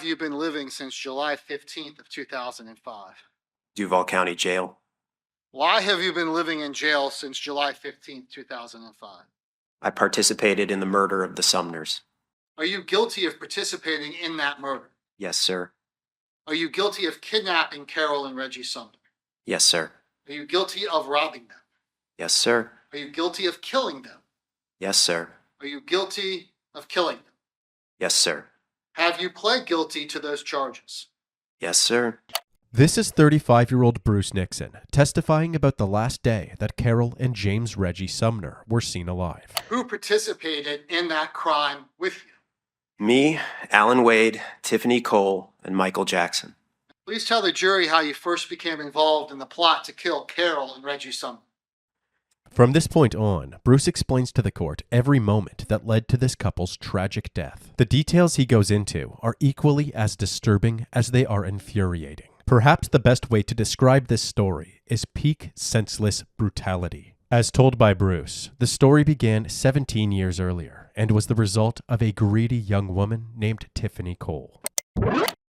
you been living since July 15th of 2005? Duval County Jail. Why have you been living in jail since July 15th, 2005? I participated in the murder of the Sumners. Are you guilty of participating in that murder? Yes, sir. Are you guilty of kidnapping Carol and Reggie Sumner? Yes, sir. Are you guilty of robbing them? Yes, sir. Are you guilty of killing them? Yes, sir. Are you guilty of killing them? Yes, sir. Have you pled guilty to those charges? Yes, sir. This is 35-year-old Bruce Nixon testifying about the last day that Carol and James Reggie Sumner were seen alive. Who participated in that crime with you? Me, Alan Wade, Tiffany Cole, and Michael Jackson. Please tell the jury how you first became involved in the plot to kill Carol and Reggie Sumner. From this point on, Bruce explains to the court every moment that led to this couple's tragic death. The details he goes into are equally as disturbing as they are infuriating. Perhaps the best way to describe this story is peak senseless brutality. As told by Bruce, the story began 17 years earlier and was the result of a greedy young woman named Tiffany Cole.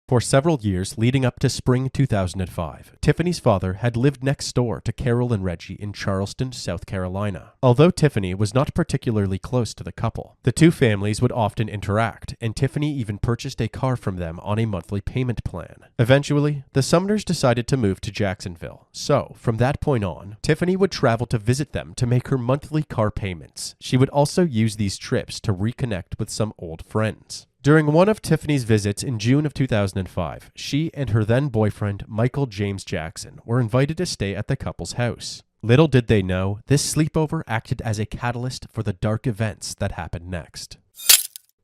For several years leading up to spring 2005, Tiffany's father had lived next door to Carol and Reggie in Charleston, South Carolina. Although Tiffany was not particularly close to the couple, the two families would often interact, and Tiffany even purchased a car from them on a monthly payment plan. Eventually, the Sumners decided to move to Jacksonville, so from that point on, Tiffany would travel to visit them to make her monthly car payments. She would also use these trips to reconnect with some old friends. During one of Tiffany's visits in June of 2005, she and her then-boyfriend, Michael James Jackson, were invited to stay at the couple's house. Little did they know, this sleepover acted as a catalyst for the dark events that happened next.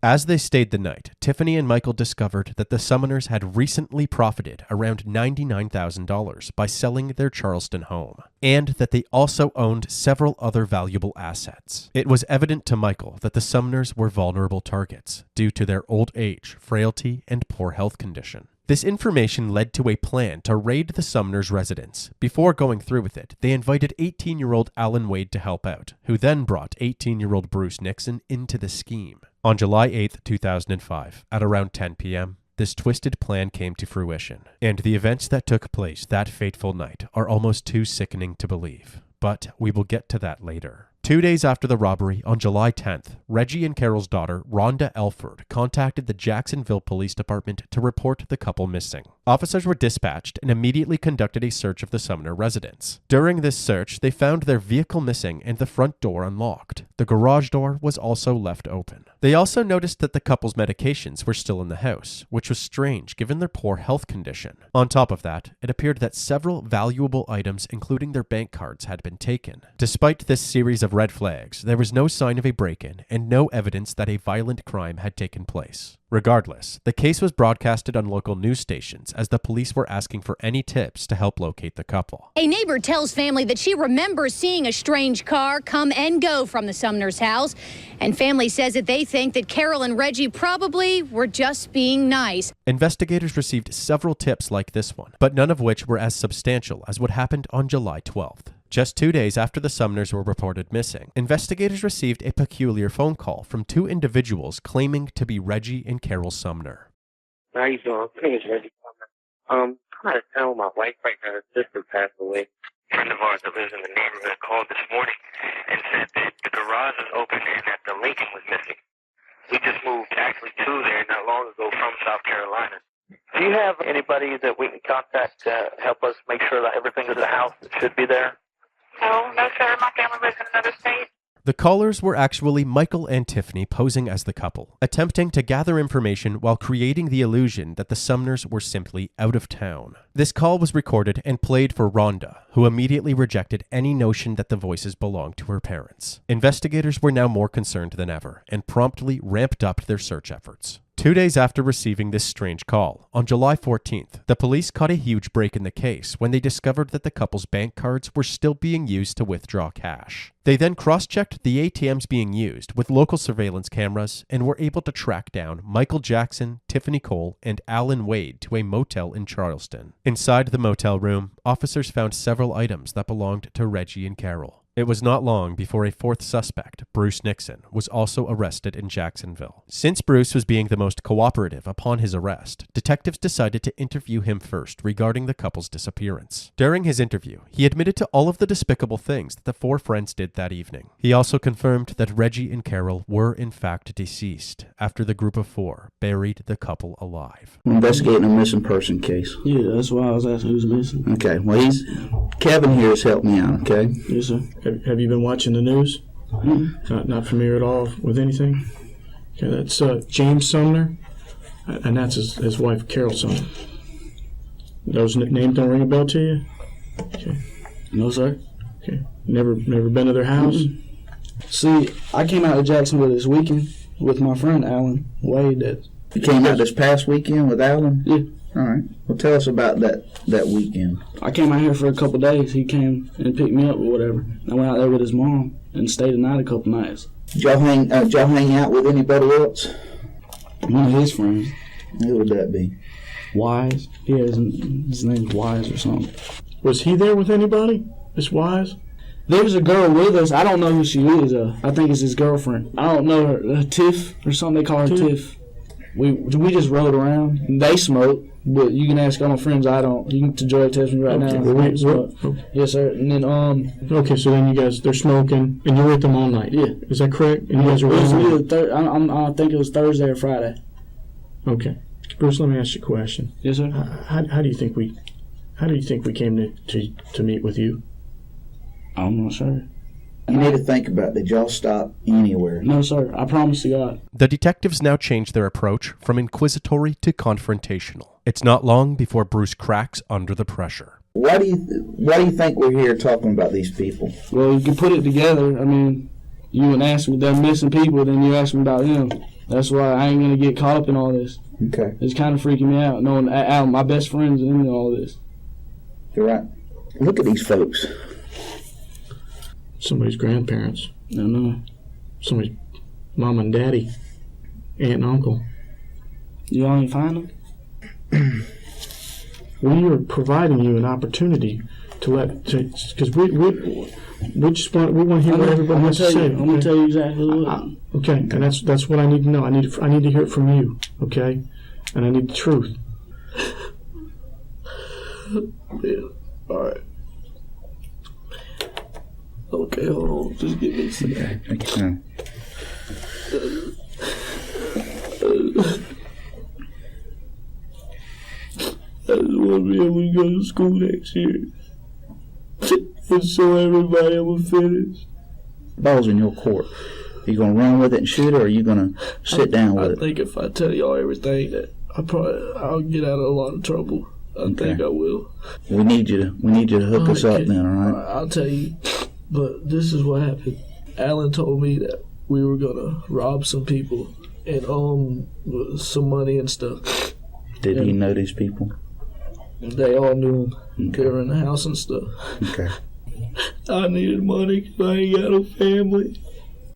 As they stayed the night, Tiffany and Michael discovered that the Sumners had recently profited around $99,000 by selling their Charleston home, and that they also owned several other valuable assets. It was evident to Michael that the Sumners were vulnerable targets due to their old age, frailty, and poor health condition. This information led to a plan to raid the Sumners' residence. Before going through with it, they invited 18-year-old Alan Wade to help out, who then brought 18-year-old Bruce Nixon into the scheme. On July 8, 2005, at around 10 p.m., this twisted plan came to fruition, and the events that took place that fateful night are almost too sickening to believe. But we will get to that later. 2 days after the robbery, on July 10th, Reggie and Carol's daughter, Rhonda Elford, contacted the Jacksonville Police Department to report the couple missing. Officers were dispatched and immediately conducted a search of the Sumner residence. During this search, they found their vehicle missing and the front door unlocked. The garage door was also left open. They also noticed that the couple's medications were still in the house, which was strange given their poor health condition. On top of that, it appeared that several valuable items, including their bank cards, had been taken. Despite this series of red flags, there was no sign of a break-in and no evidence that a violent crime had taken place. Regardless, the case was broadcasted on local news stations as the police were asking for any tips to help locate the couple. A neighbor tells family that she remembers seeing a strange car come and go from the Sumners' house, and family says that they think that Carol and Reggie probably were just being nice. Investigators received several tips like this one, but none of which were as substantial as what happened on July 12th. Just 2 days after the Sumners were reported missing, investigators received a peculiar phone call from two individuals claiming to be Reggie and Carol Sumner. How you doing? My name is Reggie Sumner. I'm out of town with my wife right now. Her sister passed away. A friend of ours that lives in the neighborhood called this morning and said that the garage was open and that the Lincoln was missing. We just moved actually to there not long ago from South Carolina. Do you have anybody that we can contact to help us make sure that everything in the house should be there? No, sir. My family lives in another state. The callers were actually Michael and Tiffany posing as the couple, attempting to gather information while creating the illusion that the Sumners were simply out of town. This call was recorded and played for Rhonda, who immediately rejected any notion that the voices belonged to her parents. Investigators were now more concerned than ever and promptly ramped up their search efforts. 2 days after receiving this strange call, on July 14th, the police caught a huge break in the case when they discovered that the couple's bank cards were still being used to withdraw cash. They then cross-checked the ATMs being used with local surveillance cameras and were able to track down Michael Jackson, Tiffany Cole, and Alan Wade to a motel in Charleston. Inside the motel room, officers found several items that belonged to Reggie and Carol. It was not long before a fourth suspect, Bruce Nixon, was also arrested in Jacksonville. Since Bruce was being the most cooperative upon his arrest, detectives decided to interview him first regarding the couple's disappearance. During his interview, he admitted to all of the despicable things that the four friends did that evening. He also confirmed that Reggie and Carol were in fact deceased after the group of four buried the couple alive. We're investigating a missing person case. Yeah, that's why I was asking who's missing. Okay, well, Kevin here has helped me out, okay? Yes, sir. Have you been watching the news? Mm-hmm. Not familiar at all with anything? Okay, that's James Sumner, and that's his wife, Carol Sumner. Those names don't ring a bell to you? Okay. No, sir. Okay. Never been to their house? Mm-hmm. See, I came out to Jacksonville this weekend with my friend Alan Wade. You came out this past weekend with Alan? Yeah. All right. Well, tell us about that weekend. I came out here for a couple of days. He came and picked me up or whatever. I went out there with his mom and stayed the night a couple nights. Did y'all hang out with anybody else? One of his friends. Who would that be? Wise. Yeah, his name's Wise or something. Was he there with anybody? Miss Wise? There was a girl with us. I don't know who she is. I think it's his girlfriend. I don't know her. Tiff or something. They call her Tiff. We just rode around. They smoked. But you can ask all my friends. I don't. You can Joy test me right now. Okay. Yes, sir. And then Okay, so then you guys, they're smoking, and you're with them all night. Yeah. Is that correct? And you guys are with them? I think it was Thursday or Friday. Okay, Bruce. Let me ask you a question. Yes, sir. How do you think we came to meet with you? I'm not sure. You need to think about it. Did y'all stop anywhere? No, sir. I promise to God. The detectives now changed their approach from inquisitory to confrontational. It's not long before Bruce cracks under the pressure. Why do you think we're here talking about these people? Well, you can put it together. I mean, you would ask me, they're missing people, then you ask me about them. That's why I ain't going to get caught up in all this. Okay. It's kind of freaking me out, knowing my best friends in all this. You're right. Look at these folks. Somebody's grandparents. I know. Somebody's mom and daddy, aunt and uncle. Y'all ain't find them? We are providing you an opportunity because we want to hear what everybody has to say. I'm gonna tell you exactly what. Okay, and that's what I need to know. I need to hear it from you. Okay, and I need the truth. Yeah. All right. Okay, hold on. Just give me a second. Okay. I just want to be able to go to school next year. And show everybody I'm going to finish. Ball's in your court. Are you going to run with it and shoot it, or are you going to sit down with it? I think if I tell y'all everything, that I'll get out of a lot of trouble. I think I will. We need you to hook us up then, all right? I'll tell you. But this is what happened. Alan told me that we were going to rob some people and some money and stuff. Did he know these people? They all knew him. They were in the house and stuff. Okay. I needed money because I ain't got no family.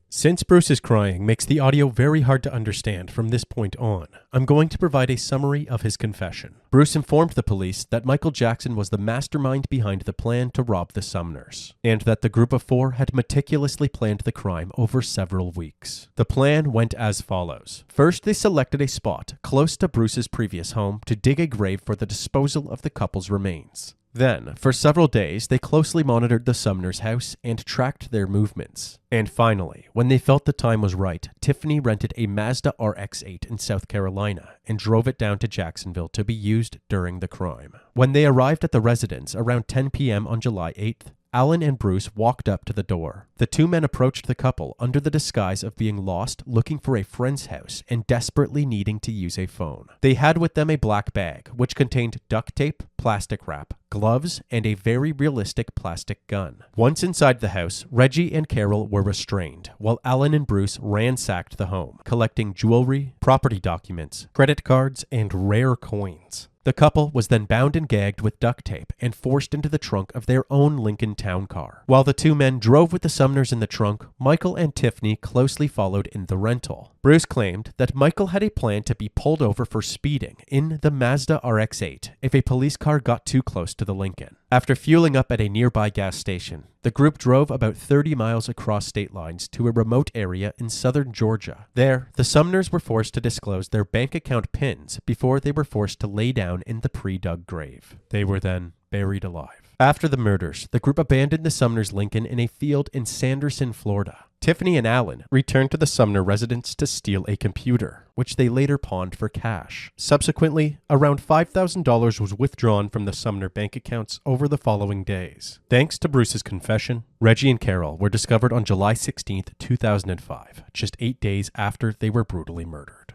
Since Bruce's crying makes the audio very hard to understand from this point on, I'm going to provide a summary of his confession. Bruce informed the police that Michael Jackson was the mastermind behind the plan to rob the Sumners, and that the group of four had meticulously planned the crime over several weeks. The plan went as follows. First, they selected a spot close to Bruce's previous home to dig a grave for the disposal of the couple's remains. Then, for several days, they closely monitored the Sumners' house and tracked their movements. And finally, when they felt the time was right, Tiffany rented a Mazda RX-8 in South Carolina and drove it down to Jacksonville to be used during the crime. When they arrived at the residence around 10 p.m. on July 8th, Alan and Bruce walked up to the door. The two men approached the couple under the disguise of being lost, looking for a friend's house and desperately needing to use a phone. They had with them a black bag, which contained duct tape, plastic wrap, gloves, and a very realistic plastic gun. Once inside the house, Reggie and Carol were restrained, while Alan and Bruce ransacked the home, collecting jewelry, property documents, credit cards, and rare coins. The couple was then bound and gagged with duct tape and forced into the trunk of their own Lincoln Town car. While the two men drove with the Sumners in the trunk, Michael and Tiffany closely followed in the rental. Bruce claimed that Michael had a plan to be pulled over for speeding in the Mazda RX-8 if a police car got too close to the Lincoln. After fueling up at a nearby gas station, the group drove about 30 miles across state lines to a remote area in southern Georgia. There, the Sumners were forced to disclose their bank account PINs before they were forced to lay down in the pre-dug grave. They were then buried alive. After the murders, the group abandoned the Sumners' Lincoln in a field in Sanderson, Florida. Tiffany and Alan returned to the Sumner residence to steal a computer, which they later pawned for cash. Subsequently, around $5,000 was withdrawn from the Sumner bank accounts over the following days. Thanks to Bruce's confession, Reggie and Carol were discovered on July 16, 2005, just 8 days after they were brutally murdered.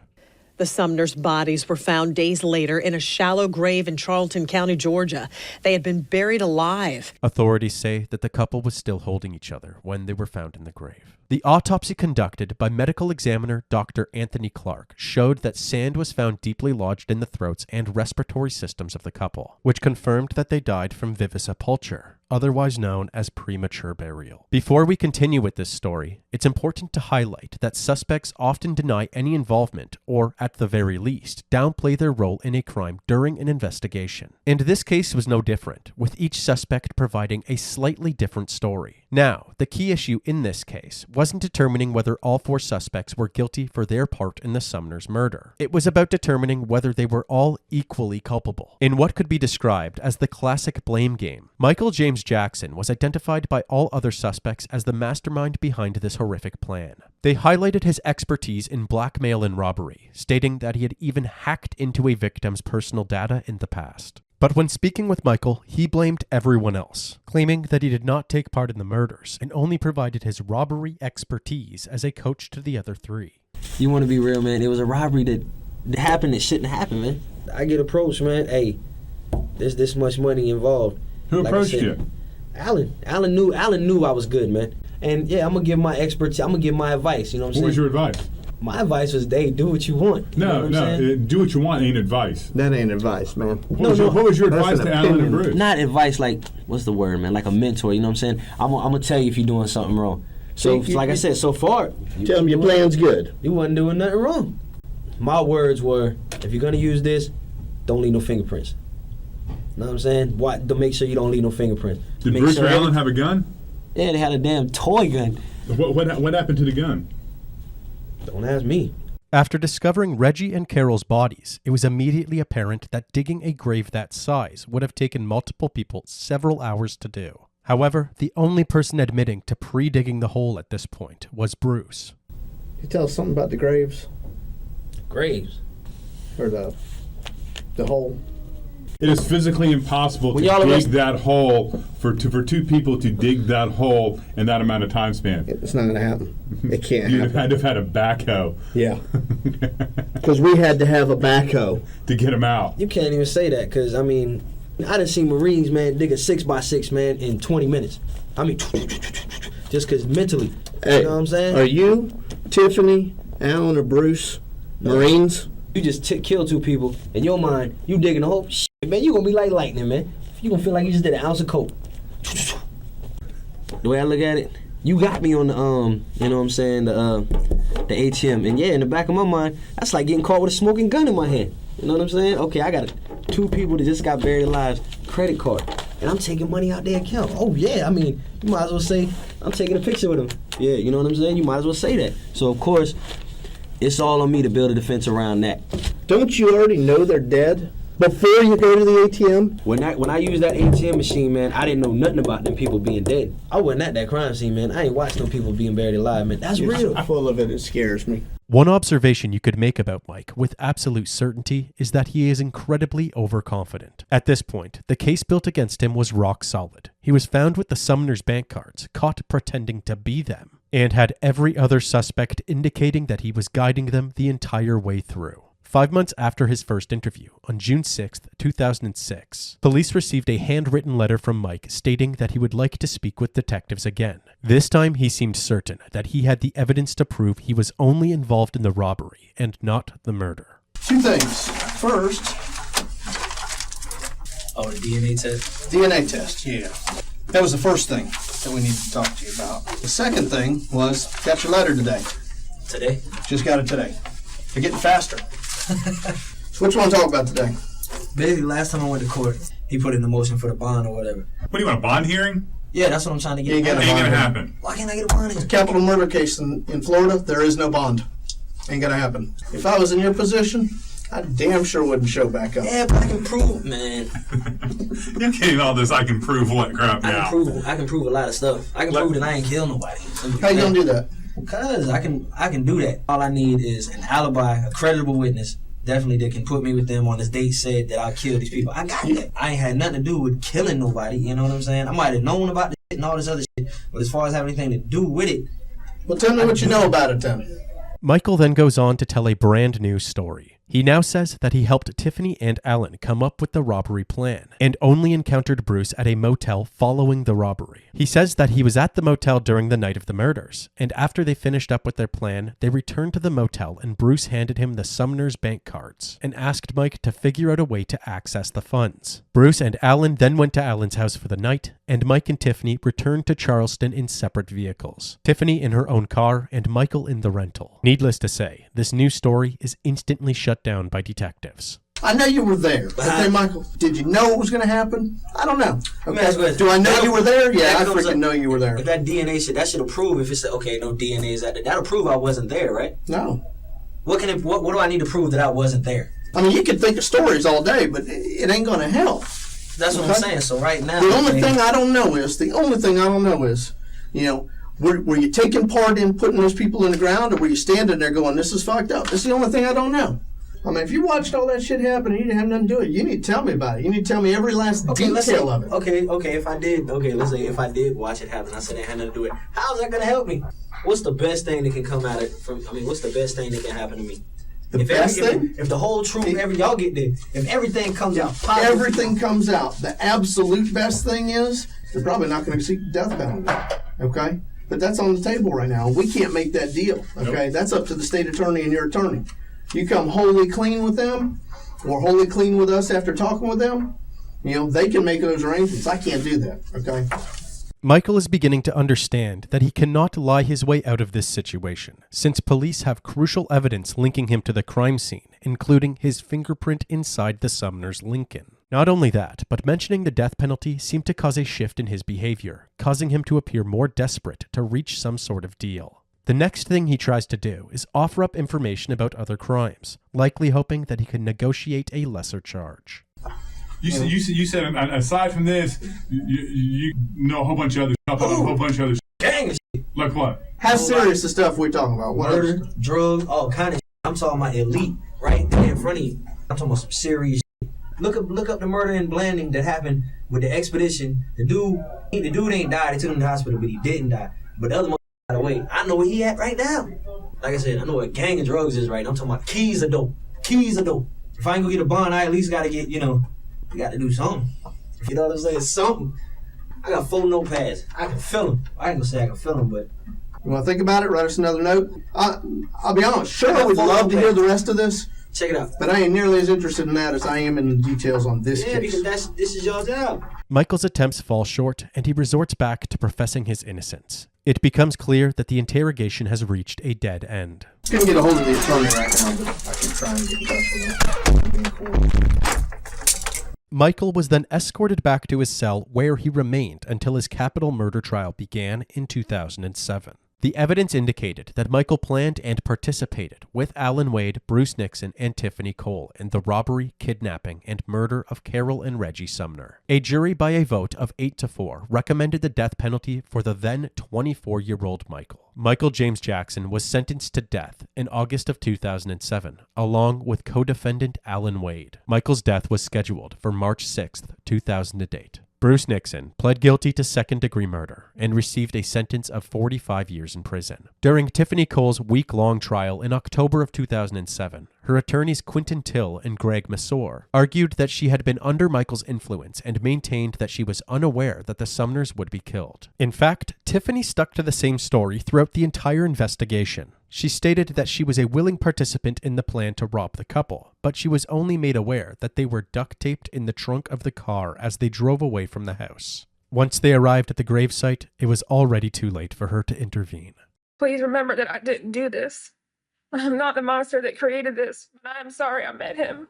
The Sumners' bodies were found days later in a shallow grave in Charlton County, Georgia. They had been buried alive. Authorities say that the couple was still holding each other when they were found in the grave. The autopsy conducted by medical examiner Dr. Anthony Clark showed that sand was found deeply lodged in the throats and respiratory systems of the couple, which confirmed that they died from vivisipulture, otherwise known as premature burial. Before we continue with this story, it's important to highlight that suspects often deny any involvement or, at the very least, downplay their role in a crime during an investigation. And this case was no different, with each suspect providing a slightly different story. Now, the key issue in this case wasn't determining whether all 4 suspects were guilty for their part in the Sumners' murder. It was about determining whether they were all equally culpable. In what could be described as the classic blame game, Michael James Jackson was identified by all other suspects as the mastermind behind this horrific plan. They highlighted his expertise in blackmail and robbery, stating that he had even hacked into a victim's personal data in the past. But when speaking with Michael, he blamed everyone else, claiming that he did not take part in the murders and only provided his robbery expertise as a coach to the other 3. You want to be real, man? It was a robbery that happened that shouldn't happen, man. I get approached, man. Hey, there's this much money involved. Who approached you? Alan. Alan knew I was good, man. And yeah, I'm gonna give my expertise. I'm gonna give my advice. You know what I'm saying? What was your advice? My advice was, hey, do what you want. You know what I'm saying? Do what you want ain't advice. That ain't advice, man. What was your advice to Alan and Bruce? Not advice, like, what's the word, man? Like a mentor, you know what I'm saying? I'm gonna tell you if you're doing something wrong. So, like I said, so far, tell them your plan's good. You wasn't doing nothing wrong. My words were, if you're gonna use this, don't leave no fingerprints. You know what I'm saying? To make sure you don't leave no fingerprints. Did Bruce or Alan have a gun? Yeah, they had a damn toy gun. What happened to the gun? Don't ask me. After discovering Reggie and Carol's bodies, it was immediately apparent that digging a grave that size would have taken multiple people several hours to do. However, the only person admitting to pre-digging the hole at this point was Bruce. You tell us something about the graves? Graves? Or the hole? It is physically impossible to dig that hole for 2 people to dig that hole in that amount of time span. It's not going to happen. It can't You'd happen. have had to have had a backhoe. Yeah. Because we had to have a backhoe. To get them out. You can't even say that, because, I mean, I done seen Marines, man, dig a 6x6, man, in 20 minutes. I mean, just because mentally. Hey, you know what I'm saying? Are you, Tiffany, Alan, or Bruce Marines? You just kill 2 people. In your mind, you digging a hole. Shit, man, you going to be like lightning, man. You going to feel like you just did an ounce of coke. The way I look at it, you got me on the, you know what I'm saying, the ATM. And yeah, in the back of my mind, that's like getting caught with a smoking gun in my hand. You know what I'm saying? Okay, I got 2 people that just got buried alive, credit card. And I'm taking money out their account. Oh, yeah, I mean, you might as well say, I'm taking a picture with them. Yeah, you know what I'm saying? You might as well say that. So, of course, it's all on me to build a defense around that. Don't you already know they're dead before you go to the ATM? When I used that ATM machine, man, I didn't know nothing about them people being dead. I wasn't at that crime scene, man. I ain't watched no people being buried alive, man. That's real. I'm full of it. It scares me. One observation you could make about Mike with absolute certainty is that he is incredibly overconfident. At this point, the case built against him was rock solid. He was found with the Sumner's bank cards, caught pretending to be them, and had every other suspect indicating that he was guiding them the entire way through. 5 months after his first interview, on June 6, 2006, police received a handwritten letter from Mike stating that he would like to speak with detectives again. This time, he seemed certain that he had the evidence to prove he was only involved in the robbery and not the murder. 2 things. First... Oh, the DNA test? DNA test, yeah. That was the first thing that we needed to talk to you about. The second thing was, got your letter today. Today? Just got it today. You're getting faster. So what you want to talk about today? Basically, last time I went to court, he put in the motion for the bond or whatever. What do you want, a bond hearing? Yeah, that's what I'm trying to get. Ain't Ain't gonna happen. Why can't I get a bond hearing? Capital murder case in Florida, there is no bond. Ain't gonna happen. If I was in your position, I damn sure wouldn't show back up. Yeah, but I can prove, man. You're getting all this I can prove what crap now. I can prove a lot of stuff. I can prove that I ain't killed nobody. How you gonna do that? Because I can do that. All I need is an alibi, a credible witness, definitely that can put me with them on this date said that I killed these people. I got that. I ain't had nothing to do with killing nobody, you know what I'm saying? I might have known about this shit and all this other shit, but as far as having anything to do with it... Well, tell me what you know about it then. Michael then goes on to tell a brand new story. He now says that he helped Tiffany and Alan come up with the robbery plan and only encountered Bruce at a motel following the robbery. He says that he was at the motel during the night of the murders, and after they finished up with their plan, they returned to the motel and Bruce handed him the Sumner's bank cards and asked Mike to figure out a way to access the funds. Bruce and Alan then went to Alan's house for the night, and Mike and Tiffany returned to Charleston in separate vehicles. Tiffany in her own car and Michael in the rental. Needless to say, this new story is instantly shut down by detectives. I know you were there. Okay, Michael, did you know it was going to happen? I don't know. Okay. Do I know you were there? Yeah, I freaking know you were there. If that DNA shit, that should prove if it's okay, no DNA is out there. That'll prove I wasn't there, right? No. What do I need to prove that I wasn't there? I mean, you can think of stories all day, but it ain't going to help. That's what I'm saying. So right now, the only thing I don't know is, you know, were you taking part in putting those people in the ground, or were you standing there going, this is fucked up? This is the only thing I don't know. I mean, if you watched all that shit happen and you didn't have nothing to do it, you need to tell me about it. You need to tell me every last detail of it. Okay, if I did, let's say if I did watch it happen, I said it had nothing to do with it. How's that going to help me? What's the best thing that can come out of it what's the best thing that can happen to me? If the whole truth, y'all get there, if everything comes out positive. Everything comes out. The absolute best thing is, they're probably not going to seek the death penalty. Okay? But that's on the table right now. We can't make that deal. Okay? Nope. That's up to the state attorney and your attorney. You come wholly clean with them, or wholly clean with us after talking with them, you know, they can make those arrangements. I can't do that, okay? Michael is beginning to understand that he cannot lie his way out of this situation, since police have crucial evidence linking him to the crime scene, including his fingerprint inside the Sumner's Lincoln. Not only that, but mentioning the death penalty seemed to cause a shift in his behavior, causing him to appear more desperate to reach some sort of deal. The next thing he tries to do is offer up information about other crimes, likely hoping that he can negotiate a lesser charge. You said aside from this, you know a whole bunch of other stuff, a whole bunch of other gang shit. Like what? How serious the stuff we're talking about? What murder, drugs, all kind of shit. I'm talking about elite right there in front of you. I'm talking about some serious shit. Look up the murder in Blanding that happened with the expedition. The dude ain't died. They took him to the hospital, but he didn't die. But the other motherfucker got away. I know where he at right now. Like I said, I know where gang of drugs is right now. I'm talking about keys of dope. Keys of dope. If I ain't gonna get a bond, I at least gotta get, you got to do something. You know what I'm saying? Something. I got 4 notepads. I can fill them. I ain't gonna say I can fill them, but... You want to think about it? Write us another note? I'll be honest. Sure, I would love to hear the rest of this. Check it out. But I ain't nearly as interested in that as I am in the details on this case. Yeah, because this is your job. Michael's attempts fall short, and he resorts back to professing his innocence. It becomes clear that the interrogation has reached a dead end. I'm going to get a hold of the attorney right now, but I can try and get in touch with him. Michael was then escorted back to his cell, where he remained until his capital murder trial began in 2007. The evidence indicated that Michael planned and participated with Alan Wade, Bruce Nixon, and Tiffany Cole in the robbery, kidnapping, and murder of Carol and Reggie Sumner. A jury, by a vote of 8-4, recommended the death penalty for the then 24-year-old Michael. Michael James Jackson was sentenced to death in August of 2007, along with co-defendant Alan Wade. Michael's death was scheduled for March 6, 2008. Bruce Nixon pled guilty to second-degree murder and received a sentence of 45 years in prison. During Tiffany Cole's week-long trial in October of 2007, her attorneys Quentin Till and Greg Masor argued that she had been under Michael's influence and maintained that she was unaware that the Sumners would be killed. In fact, Tiffany stuck to the same story throughout the entire investigation. She stated that she was a willing participant in the plan to rob the couple, but she was only made aware that they were duct-taped in the trunk of the car as they drove away from the house. Once they arrived at the gravesite, it was already too late for her to intervene. Please remember that I didn't do this. I'm not the monster that created this, but I am sorry I met him.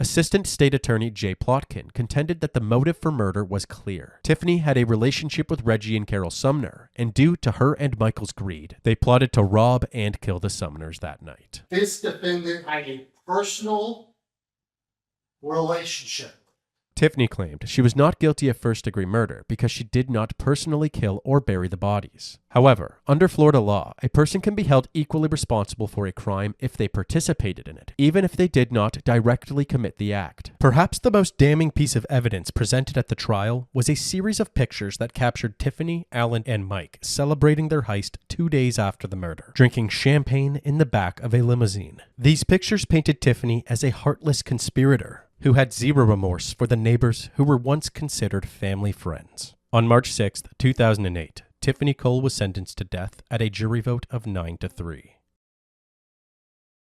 Assistant State Attorney Jay Plotkin contended that the motive for murder was clear. Tiffany had a relationship with Reggie and Carol Sumner, and due to her and Michael's greed, they plotted to rob and kill the Sumners that night. This defendant had a personal relationship. Tiffany claimed she was not guilty of first-degree murder because she did not personally kill or bury the bodies. However, under Florida law, a person can be held equally responsible for a crime if they participated in it, even if they did not directly commit the act. Perhaps the most damning piece of evidence presented at the trial was a series of pictures that captured Tiffany, Alan, and Mike celebrating their heist 2 days after the murder, drinking champagne in the back of a limousine. These pictures painted Tiffany as a heartless conspirator who had zero remorse for the neighbors who were once considered family friends. On March 6, 2008, Tiffany Cole was sentenced to death at a jury vote of 9-3.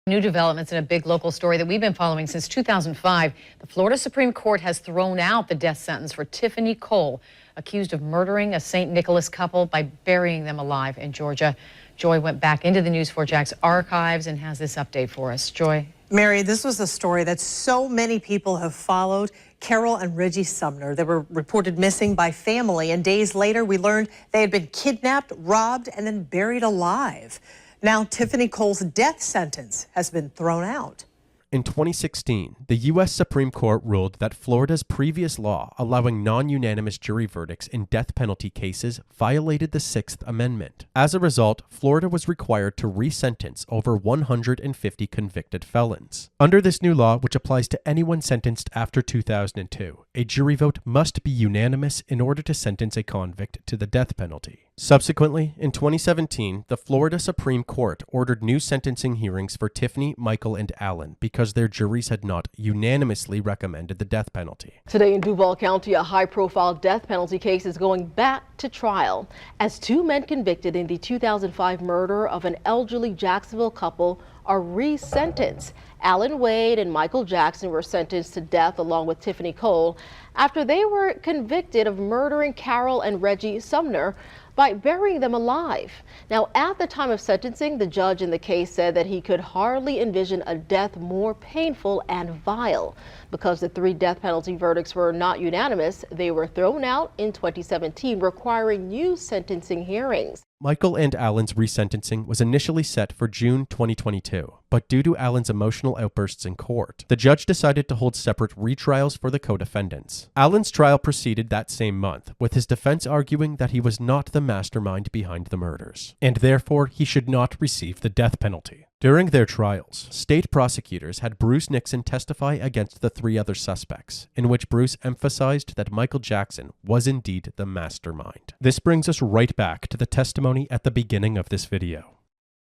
New developments in a big local story that we've been following since 2005. The Florida Supreme Court has thrown out the death sentence for Tiffany Cole, accused of murdering a St. Nicholas couple by burying them alive in Georgia. Joy went back into the News4Jax archives and has this update for us. Joy. Mary, this was a story that so many people have followed. Carol and Reggie Sumner, they were reported missing by family, and days later we learned they had been kidnapped, robbed, and then buried alive. Now Tiffany Cole's death sentence has been thrown out. In 2016, the U.S. Supreme Court ruled that Florida's previous law allowing non-unanimous jury verdicts in death penalty cases violated the Sixth Amendment. As a result, Florida was required to resentence over 150 convicted felons. Under this new law, which applies to anyone sentenced after 2002, a jury vote must be unanimous in order to sentence a convict to the death penalty. Subsequently, in 2017, the Florida Supreme Court ordered new sentencing hearings for Tiffany, Michael, and Alan because their juries had not unanimously recommended the death penalty. Today in Duval County, a high-profile death penalty case is going back to trial as two men convicted in the 2005 murder of an elderly Jacksonville couple are resentenced. Alan Wade and Michael Jackson were sentenced to death along with Tiffany Cole after they were convicted of murdering Carol and Reggie Sumner by burying them alive. Now, at the time of sentencing, the judge in the case said that he could hardly envision a death more painful and vile. Because the three death penalty verdicts were not unanimous, they were thrown out in 2017, requiring new sentencing hearings. Michael and Alan's resentencing was initially set for June 2022, but due to Alan's emotional outbursts in court, the judge decided to hold separate retrials for the co-defendants. Alan's trial proceeded that same month, with his defense arguing that he was not the mastermind behind the murders, and therefore he should not receive the death penalty. During their trials, state prosecutors had Bruce Nixon testify against the three other suspects, in which Bruce emphasized that Michael Jackson was indeed the mastermind. This brings us right back to the testimony at the beginning of this video.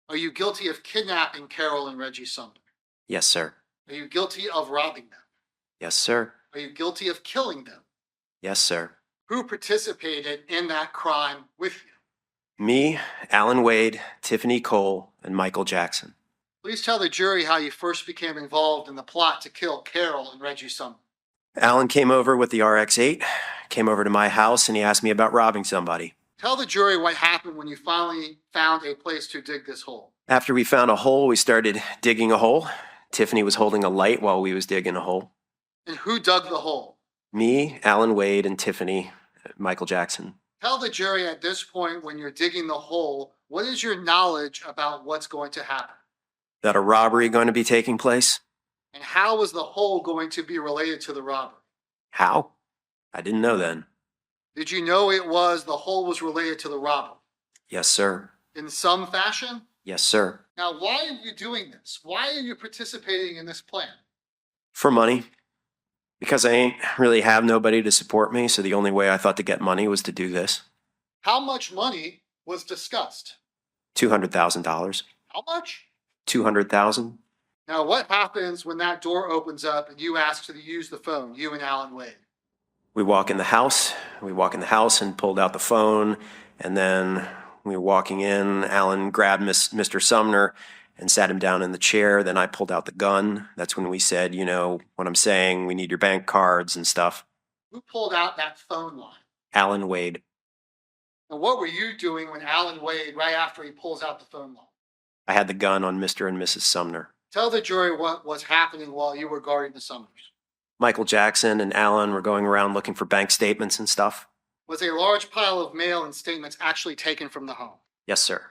Are you guilty of kidnapping Carol and Reggie Sumner? Yes, sir. Are you guilty of robbing them? Yes, sir. Are you guilty of killing them? Yes, sir. Who participated in that crime with you? Me, Alan Wade, Tiffany Cole, and Michael Jackson. Please tell the jury how you first became involved in the plot to kill Carol and Reggie Sumner. Alan came over with the RX-8, came over to my house, and he asked me about robbing somebody. Tell the jury what happened when you finally found a place to dig this hole. After we found a hole, we started digging a hole. Tiffany was holding a light while we was digging a hole. And who dug the hole? Me, Alan Wade, and Tiffany, Michael Jackson. Tell the jury at this point when you're digging the hole, what is your knowledge about what's going to happen? That a robbery going to be taking place? And how was the hole going to be related to the robbery? How? I didn't know then. Did you know the hole was related to the robbery? Yes, sir. In some fashion? Yes, sir. Now, why are you doing this? Why are you participating in this plan? For money. Because I ain't really have nobody to support me, so the only way I thought to get money was to do this. How much money was discussed? $200,000. How much? $200,000. Now, what happens when that door opens up and you ask to use the phone, you and Alan Wade? We walk in the house. We walk in the house and pulled out the phone, and then we were walking in. Alan grabbed Mr. Sumner and sat him down in the chair. Then I pulled out the gun. That's when we said, you know what I'm saying, we need your bank cards and stuff. Who pulled out that phone line? Alan Wade. And what were you doing when Alan Wade, right after he pulls out the phone line? I had the gun on Mr. and Mrs. Sumner. Tell the jury what was happening while you were guarding the Sumners. Michael Jackson and Alan were going around looking for bank statements and stuff. Was a large pile of mail and statements actually taken from the home? Yes, sir.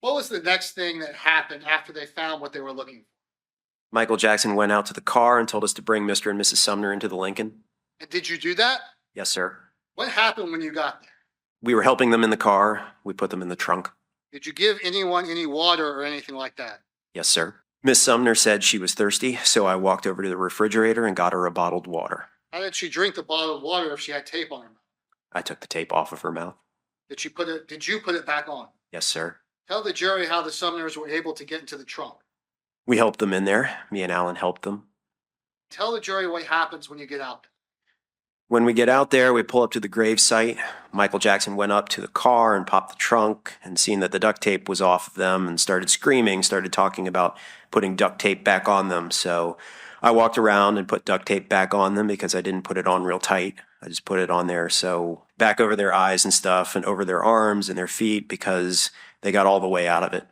What was the next thing that happened after they found what they were looking for? Michael Jackson went out to the car and told us to bring Mr. and Mrs. Sumner into the Lincoln. And did you do that? Yes, sir. What happened when you got there? We were helping them in the car. We put them in the trunk. Did you give anyone any water or anything like that? Yes, sir. Miss Sumner said she was thirsty, so I walked over to the refrigerator and got her a bottled water. How did she drink the bottled water if she had tape on her mouth? I took the tape off of her mouth. Did you put it back on? Yes, sir. Tell the jury how the Sumners were able to get into the trunk. We helped them in there. Me and Alan helped them. Tell the jury what happens when you get out there. When we get out there, we pull up to the grave site. Michael Jackson went up to the car and popped the trunk, and seeing that the duct tape was off of them and started screaming, started talking about putting duct tape back on them. So I walked around and put duct tape back on them because I didn't put it on real tight. I just put it on there, so back over their eyes and stuff and over their arms and their feet because they got all the way out of it.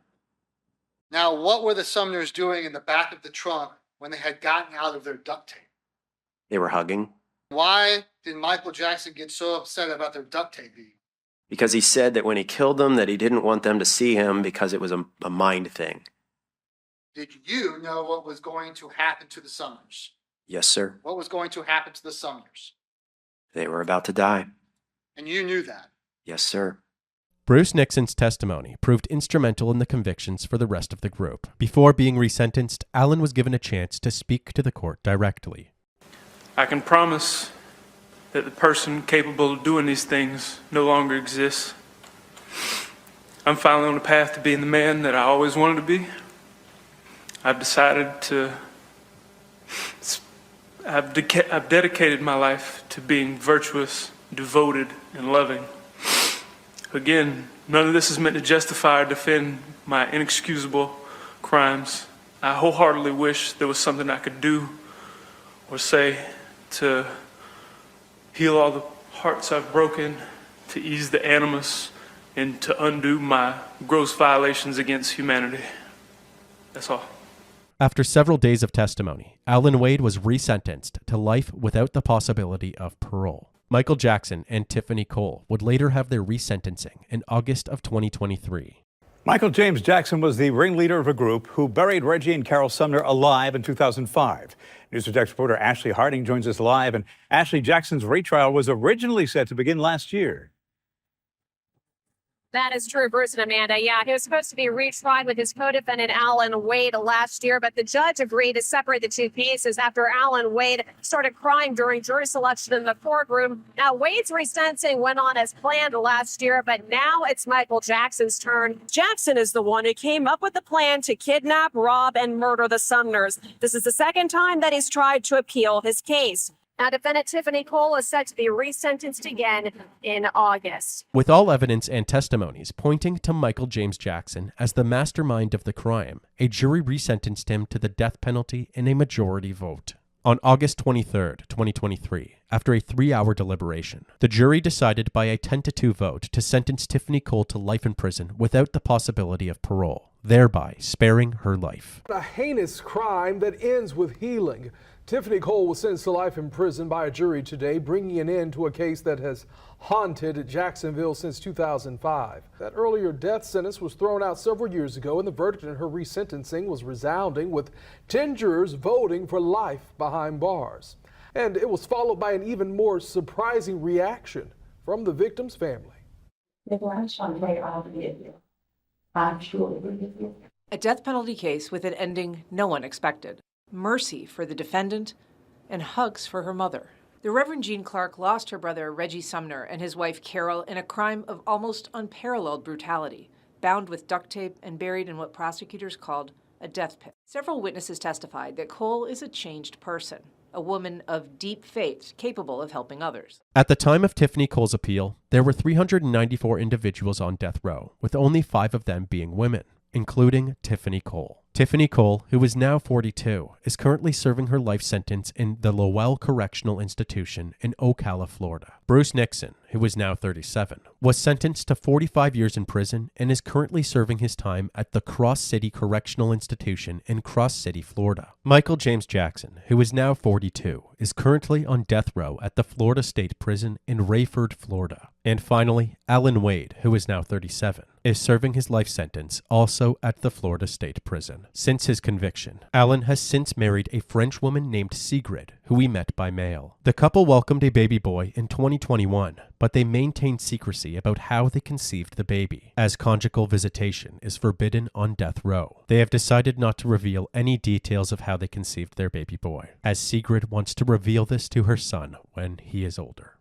Now, what were the Sumners doing in the back of the trunk when they had gotten out of their duct tape? They were hugging. Why did Michael Jackson get so upset about their duct tape being? Because he said that when he killed them that he didn't want them to see him because it was a mind thing. Did you know what was going to happen to the Sumners? Yes, sir. What was going to happen to the Sumners? They were about to die. And you knew that? Yes, sir. Bruce Nixon's testimony proved instrumental in the convictions for the rest of the group. Before being resentenced, Alan was given a chance to speak to the court directly. I can promise that the person capable of doing these things no longer exists. I'm finally on the path to being the man that I always wanted to be. I've decided to, I've dedicated my life to being virtuous, devoted, and loving. Again, none of this is meant to justify or defend my inexcusable crimes. I wholeheartedly wish there was something I could do or say to heal all the hearts I've broken, to ease the animus, and to undo my gross violations against humanity. That's all. After several days of testimony, Alan Wade was resentenced to life without the possibility of parole. Michael Jackson and Tiffany Cole would later have their resentencing in August of 2023. Michael James Jackson was the ringleader of a group who buried Reggie and Carol Sumner alive in 2005. News Direct reporter Ashley Harding joins us live. And Ashley, Jackson's retrial was originally set to begin last year. That is true, Bruce and Amanda. Yeah, he was supposed to be retried with his co-defendant Alan Wade last year, but the judge agreed to separate the two cases after Alan Wade started crying during jury selection in the courtroom. Now, Wade's resentencing went on as planned last year, but now it's Michael Jackson's turn. Jackson is the one who came up with the plan to kidnap, rob, and murder the Sumners. This is the second time that he's tried to appeal his case. Now, defendant Tiffany Cole is set to be resentenced again in August. With all evidence and testimonies pointing to Michael James Jackson as the mastermind of the crime, a jury resentenced him to the death penalty in a majority vote. On August 23, 2023, after a 3-hour deliberation, the jury decided by a 10-2 vote to sentence Tiffany Cole to life in prison without the possibility of parole, thereby sparing her life. A heinous crime that ends with healing. Tiffany Cole was sentenced to life in prison by a jury today, bringing an end to a case that has haunted Jacksonville since 2005. That earlier death sentence was thrown out several years ago, and the verdict in her resentencing was resounding, with 10 jurors voting for life behind bars. And it was followed by an even more surprising reaction from the victim's family. A death penalty case with an ending no one expected. Mercy for the defendant, and hugs for her mother. The Reverend Jean Clark lost her brother Reggie Sumner and his wife Carol in a crime of almost unparalleled brutality, bound with duct tape and buried in what prosecutors called a death pit. Several witnesses testified that Cole is a changed person, a woman of deep faith capable of helping others. At the time of Tiffany Cole's appeal, there were 394 individuals on death row, with only 5 of them being women. including Tiffany Cole. Tiffany Cole, who is now 42, is currently serving her life sentence in the Lowell Correctional Institution in Ocala, Florida. Bruce Nixon, who is now 37, was sentenced to 45 years in prison and is currently serving his time at the Cross City Correctional Institution in Cross City, Florida. Michael James Jackson, who is now 42, is currently on death row at the Florida State Prison in Rayford, Florida. And finally, Alan Wade, who is now 37, is serving his life sentence also at the Florida State Prison. Since his conviction, Alan has since married a French woman named Sigrid, who he met by mail. The couple welcomed a baby boy in 2021, but they maintained secrecy about how they conceived the baby, as conjugal visitation is forbidden on death row. They have decided not to reveal any details of how they conceived their baby boy, as Sigrid wants to reveal this to her son when he is older.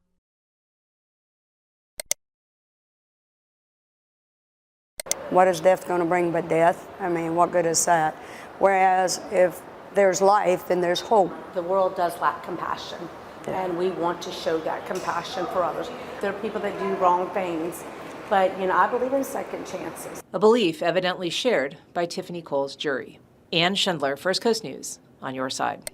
What is death going to bring but death? I mean, what good is that? Whereas if there's life, then there's hope. The world does lack compassion, and we want to show that compassion for others. There are people that do wrong things, but I believe in second chances. A belief evidently shared by Tiffany Cole's jury. Ann Schindler, First Coast News, on your side.